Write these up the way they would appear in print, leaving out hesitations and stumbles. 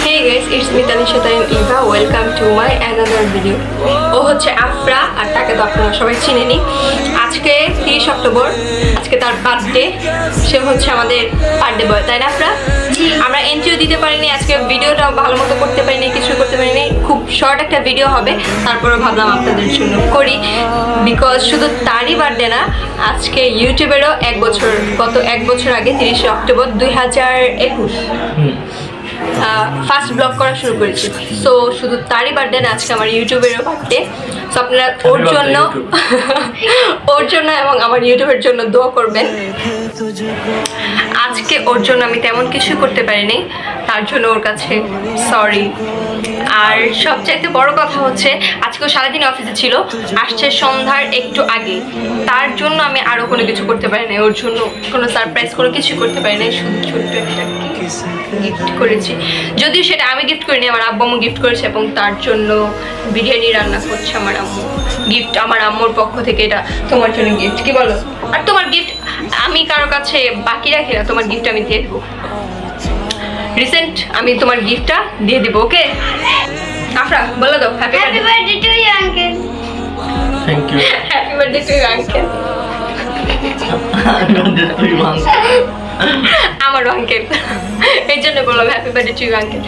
Hey guys, it's me Tanisha and Eva. Welcome to my another video. ও হচ্ছে আফরা আর তাকে তো আপনারা সবাই চিনেনই। আজকে 30 অক্টোবর, আজকে তার বার্থডে। সে হচ্ছে আমাদের বার্থডে বয়, তাই না আফরা? আমরা এন্ট্রিও দিতে পারিনি, আজকে ভিডিওটাও ভালো মতো করতে পারিনি, কিছু করতে পারিনি। খুব শর্ট একটা ভিডিও হবে, তারপরে ভাবলাম আপনাদের জন্য করি, বিকজ শুধু তারই বার্থডে না, আজকে ইউটিউবেরও গত এক বছর আগে 30 অক্টোবর 2021 ফার্স্ট ব্লগ করা শুরু করেছি। সো শুধু তারই বার্থডে না, আজকে আমার ইউটিউবেরও বার্থডে। সো আপনারা ওর জন্য এবং আমার ইউটিউবের জন্য দোয়া করবেন। আজকে ওর জন্য আমি তেমন কিছু করতে পারিনি, তার জন্য ওর কাছে সরি। আর সবচাইতে বড় কথা হচ্ছে আজকেও সারাদিন অফিসে ছিল, আসছে সন্ধ্যার একটু আগে, তার জন্য আমি আরও কোনো কিছু করতে পারি নাই, ওর জন্য কোনো সারপ্রাইজ কোনো কিছু করতে পারি নাই। শুধু ছোট্ট একটা গিফট করেছি, যদিও সেটা আমি গিফট করিনি, আমার আব্বু আম্মু গিফট করেছে এবং তার জন্য বিরিয়ানি রান্না করছে আমার আম্মু। গিফট আমার আম্মুর পক্ষ থেকে, এটা তোমার জন্য গিফট, কি বলো? আর তোমার গিফট আমি কারো কাছে বাকি রাখি না, তোমার গিফট আমি দিয়ে দেবো। রিসেন্ট আমি তোমার গিফটটা দিয়ে দিব, ওকে? আফরা বলে দাও happy birthday to you uncle. Thank you. Happy birthday to you uncle. আমার আঙ্কেল, এই জন্য বললাম happy birthday to you uncle.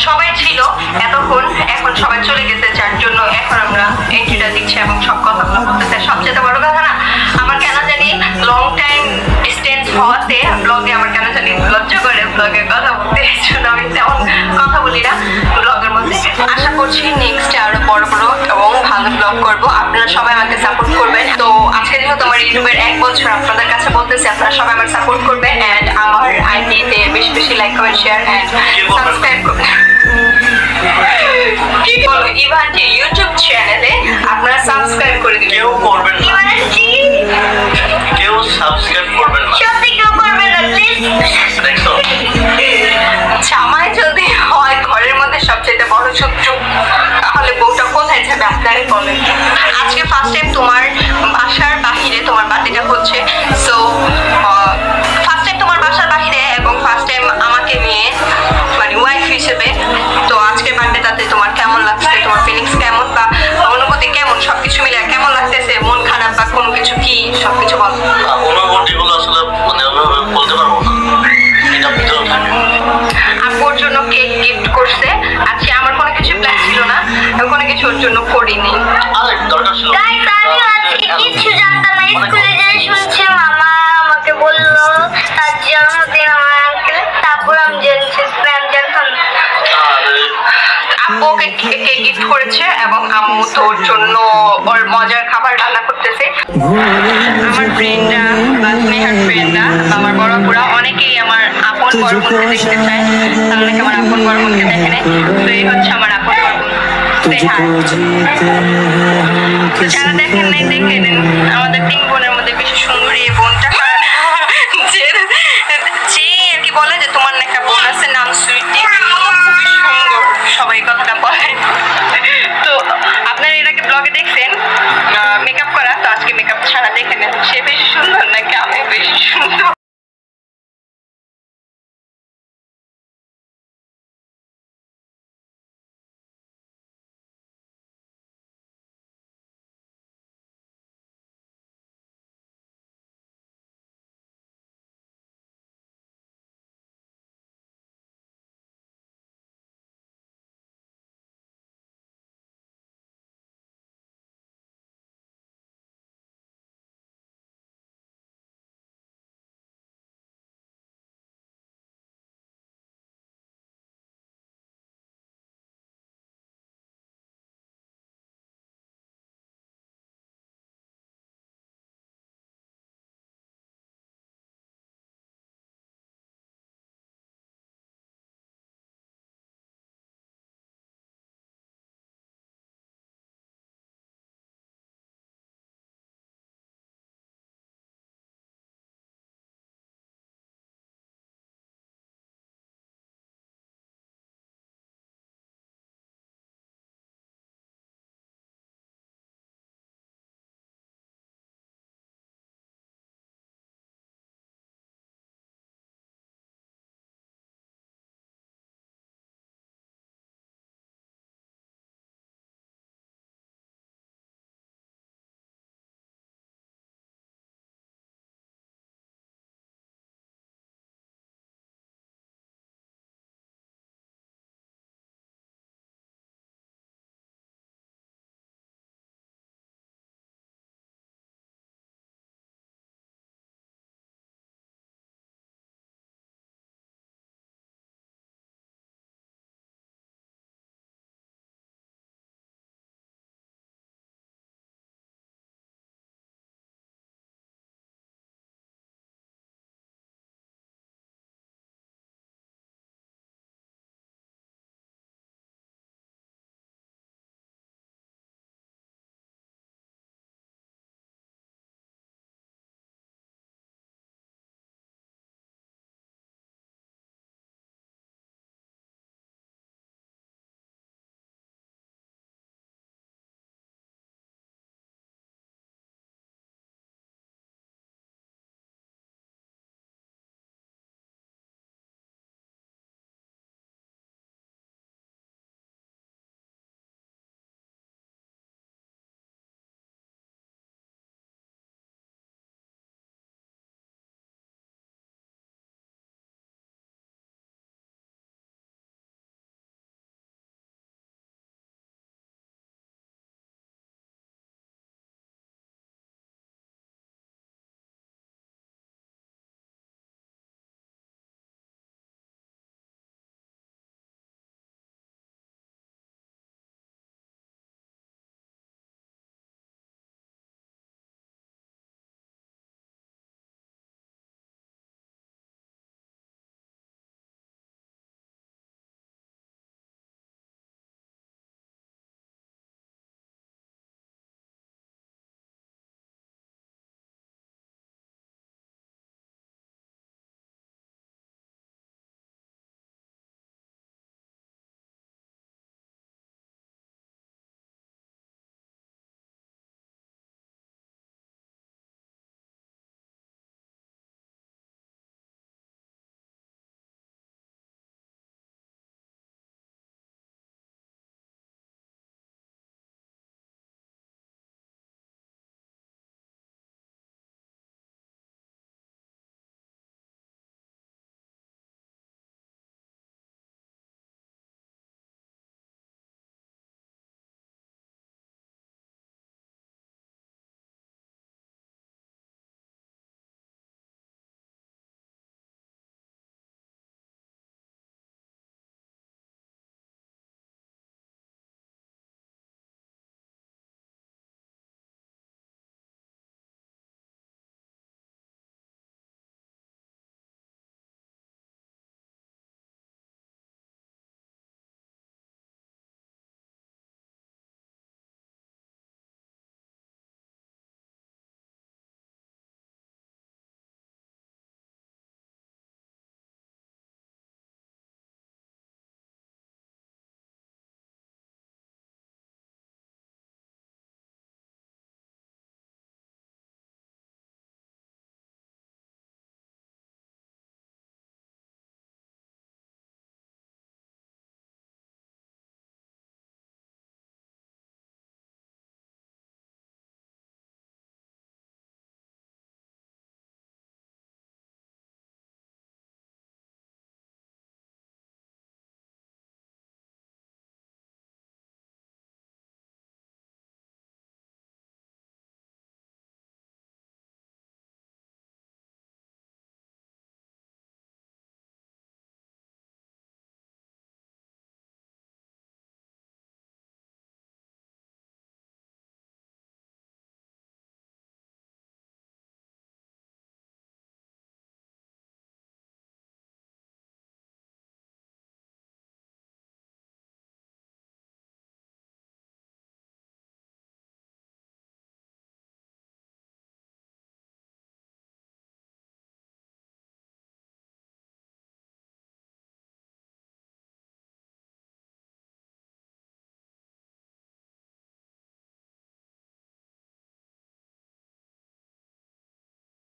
সবাই ছিল এতক্ষণ, এখন সবাই চলে গেছে, যার জন্য এখন আমরা এন্ট্রিটা দিচ্ছি এবং সব কথাগুলো বলতেছে। সবচেয়ে বড় কথা না, আমার কেন জানি লং টাইম ডিস্টেন্স হওয়াতে ব্লগে আমার কেন জানি লজ্জা করে ব্লগে কথা বলতে, এই জন্য আমি তেমন কথা বলি না ব্লগের মধ্যে। আশা করছি নেক্সটে আরো বড় বড় এবং ভালো ব্লগ করবো, আপনারা সবাই আমাকে সাপোর্ট করবেন। তো আজকে যেহেতু আমার ইউটিউবের 1 বছর, আপনাদের কাছে বলতেছি আপনারা সবাই আমাকে সাপোর্ট করবেন এন্ড আমার আইডিতে বেশি বেশি like comment share and subscribe করবেন। কি বলো, ইভানটি ইউটিউব চ্যানেলে আপনারা সাবস্ক্রাইব করে দিবেন। কেউ করবেন না, কেউ সাবস্ক্রাইব করবেন ফার্স্ট টাইম তোমার বাসার বাহিরে তোমার বার্থডেটা হচ্ছে। সো ফার্স্ট টাইম তোমার বাসার বাহিরে এবং ফার্স্ট টাইম আমাকে নিয়ে মানে ওয়াইফ হিসেবে। তো আজকের বার্থডেটাতে তোমার কেমন লাগছে, তোমার ফিলিংস কেমন বা অনুভূতি কেমন, সবকিছু মিলে কেমন লাগতেছে, মন খারাপ বা কোনো কিছু কি সবকিছু বল। অনুভূতিগুলো আসলে মানে বলতে পারবো না, এটা ভিতরে থাকে। আপুর জন্য কেক গিফট করছে আজকে। আমার কোনো কিছু প্ল্যান ছিল না, আমি কোনো কিছু ওর জন্য করিনি। আরে দরকার ছিল গাইস আমি আজকে কিছু জানতাম না, স্কুলে যে শুনছি মামা আমাকে বললো তার জন্মদিন আমার আঙ্কেল, তারপর আমি জেনেছি, আমি জানতাম না। আব্বু ওকে কেক গিফট করেছে এবং আম্মু তো ওর জন্য ওর মজার খাবার রান্না করতেছে। আমার ফ্রেন্ডরা বা স্নেহার ফ্রেন্ডরা বা আমার বড় আপুরা অনেকেই আমার আপন বড় বোনকে দেখতে চায়, তারা নাকি আমার আপন বড় বোনকে দেখে নেয়। তো এই হচ্ছে আমার আপন বড় বোন স্নেহা। তো যারা দেখেন নাই দেখে নেন, আমাদের 3 বোনের মধ্যে বেশি সুন্দর